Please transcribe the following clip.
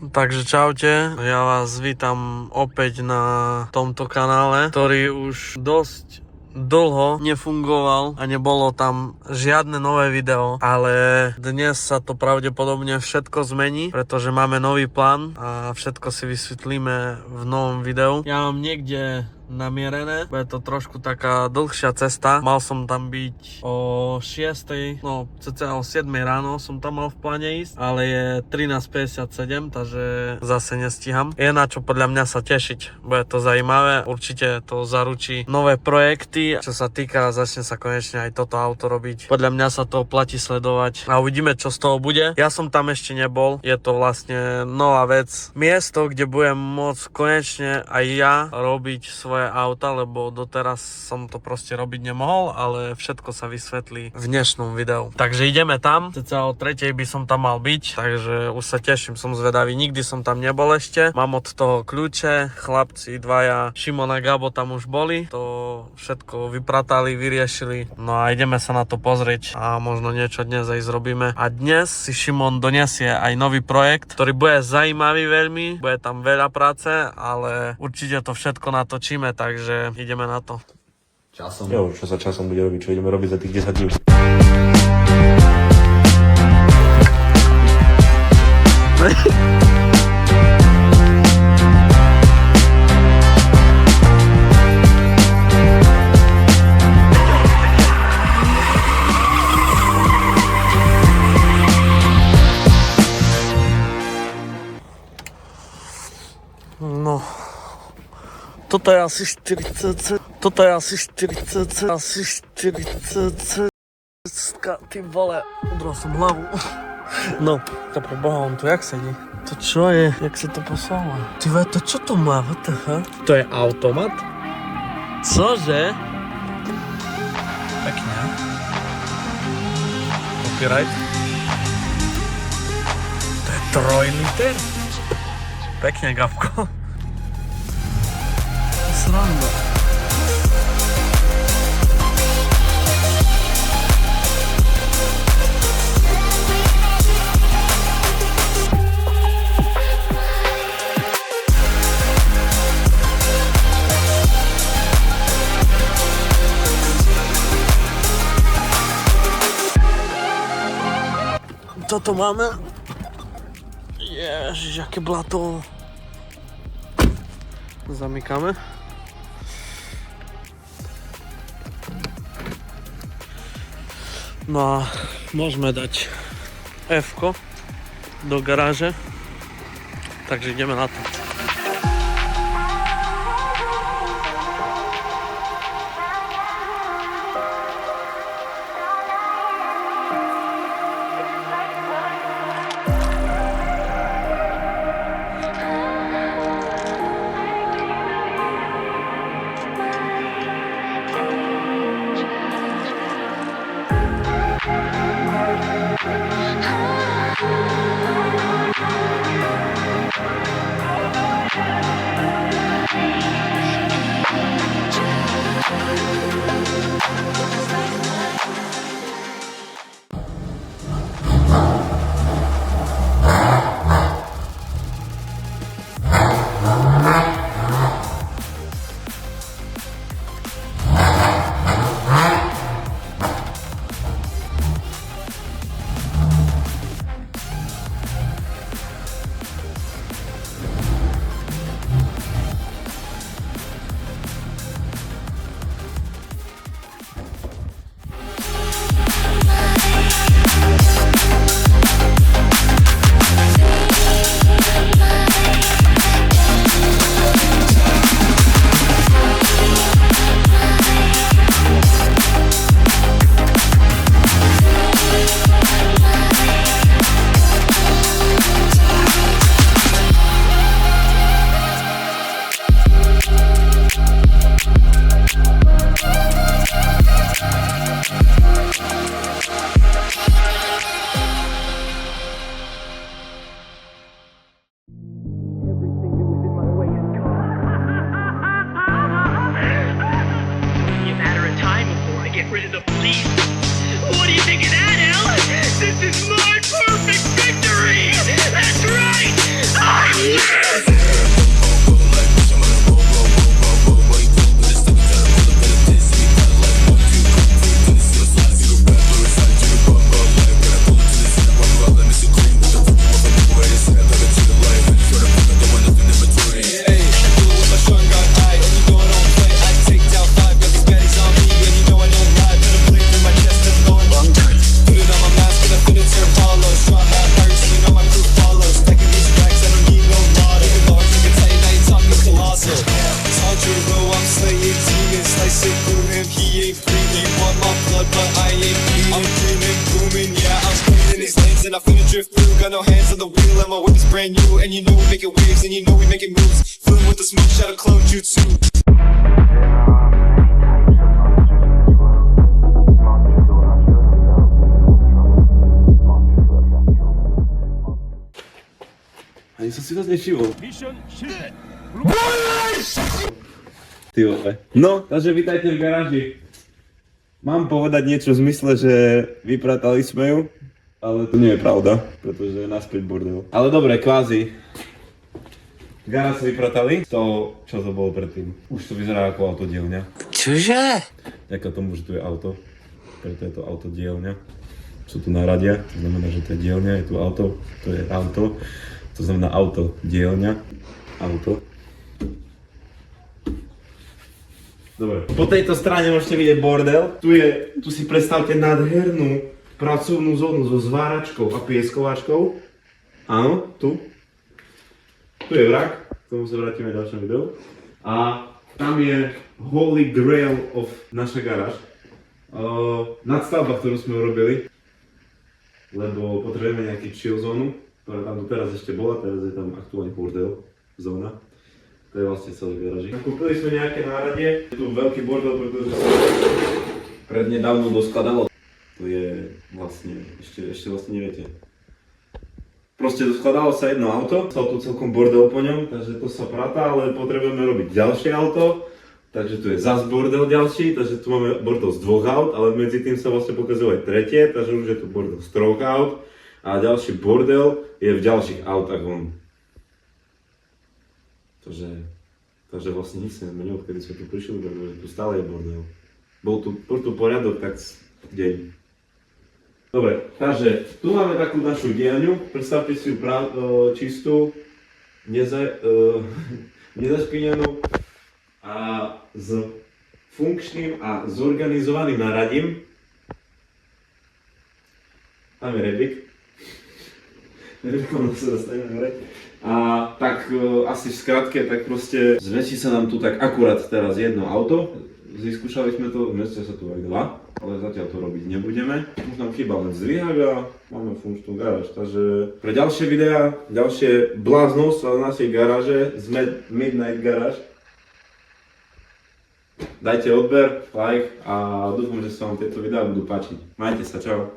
Takže čaute, ja vás vítam opäť na tomto kanále, ktorý už dosť dlho nefungoval a nebolo tam žiadne nové video, ale dnes sa to pravdepodobne všetko zmení, pretože máme nový plán a všetko si vysvetlíme v novom videu. Ja mám niekde namierené, bude to trošku taká dlhšia cesta. Mal som tam byť o 6, no cca o 7 ráno som tam mal v pláne ísť, ale je 13:57, takže zase nestíham. Je na čo podľa mňa sa tešiť, bude to zaujímavé, určite to zaručí nové projekty. Čo sa týka, začne sa konečne aj toto auto robiť. Podľa mňa sa to oplatí sledovať a uvidíme, čo z toho bude. Ja som tam ešte nebol, je to vlastne nová vec. Miesto, kde budem môcť konečne aj ja robiť svoje auta, lebo doteraz som to proste robiť nemohol, ale všetko sa vysvetlí v dnešnom videu. Takže ideme tam, cca o 3 by som tam mal byť, takže už sa teším, som zvedavý, nikdy som tam nebol ešte. Mám od toho kľúče, chlapci dvaja, Šimon a Gabo tam už boli, to všetko vypratali, vyriešili, no a ideme sa na to pozrieť a možno niečo dnes aj zrobíme. A dnes si Šimon donesie aj nový projekt, ktorý bude zaujímavý veľmi, bude tam veľa práce, ale určite to všetko natočíme, takže ideme na to. Časom. Jo, čo sa časom bude robiť, čo ideme robiť za tých 10 dní. No, toto je asi 40, toto je asi 40, asi 40, ty vole, udral som hlavu. No, to pre Boha, on tu jak sedí? To čo je? Jak sa to posúva? Ty vole, to čo to má? What the fuck? To je automat? Cože? Pekne. Copyright. To je 3 liter? Pekne, Gabko. Sranda. Toto máme. Ježiš, aké blato. Zamykáme. No a môžeme dať F-ko do garáže. Takže ideme na to. you know we making waves, and you know we making moves. Filling with the smoke, shot of clone jutsu. Ani som si vás nevšimol. Ty vole. No, takže vítajte v garáži. Mám povedať niečo v zmysle, že vypratali sme ju, ale to nie je pravda, pretože je naspäť bordel. Ale dobre, kvázi. Garáž vypratali z toho, čo to bolo predtým. Už to vyzerá ako autodielňa. Čože? Vďaka tomu, že tu je auto, preto je to autodielňa. Sú tu naradia, to znamená, že to je dielňa, je tu auto, to je auto. To znamená auto, dielňa, auto. Dobre. Po tejto strane môžete vidieť bordel. Tu si predstavte nádhernú pracovnú zónu so zváračkou a pieskovačkou. Áno, tu. Tu je vrak, k tomu sa vrátime v ďalšom videu. A tam je Holy Grail of naša garáž. Nadstavba, ktorú sme urobili, lebo potrebujeme nejaký chill zónu, ktorá tam doteraz ešte bola, teraz je tam aktuálne bordel zóna. To je vlastne celé garáži. Kúpili sme nejaké náradie, je tu veľký bordel, pretože sa prednedávno doskladalo. To je vlastne, ešte vlastne neviete. Proste doskladalo sa jedno auto, stal tu celkom bordel po ňom, takže to sa pratá, ale potrebujeme robiť ďalšie auto. Takže tu je zas bordel ďalší, takže tu máme bordel z dvoch aut, ale medzi tým sa vlastne pokazuje aj tretie, takže už je tu bordel z troch aut. A ďalší bordel je v ďalších autách von. Takže vlastne nič sa nezmenilo, odkedy sme tu prišli, pretože tu stále je bordel. Bol tu poriadok, tak deň. Dobre, takže tu máme takú našu dielňu, predstavte si ju čistú, nezašpinenú a s funkčným a zorganizovaným naradím. Tam je rebik. Rebikom sa dostaneme hore. A tak asi v skratke, tak proste zväčší sa nám tu tak akurát teraz jedno auto. Vyskúšali sme to, zmestia sa tu aj dva, ale zatiaľ to robiť nebudeme. Už nám chýba len zdvihák a máme funkčnú garáž, takže pre ďalšie videá, ďalšie bláznostva z našej garáže z Midnight Garage, dajte odber, like a dúfam, že sa vám tieto videá budú páčiť. Majte sa, čau.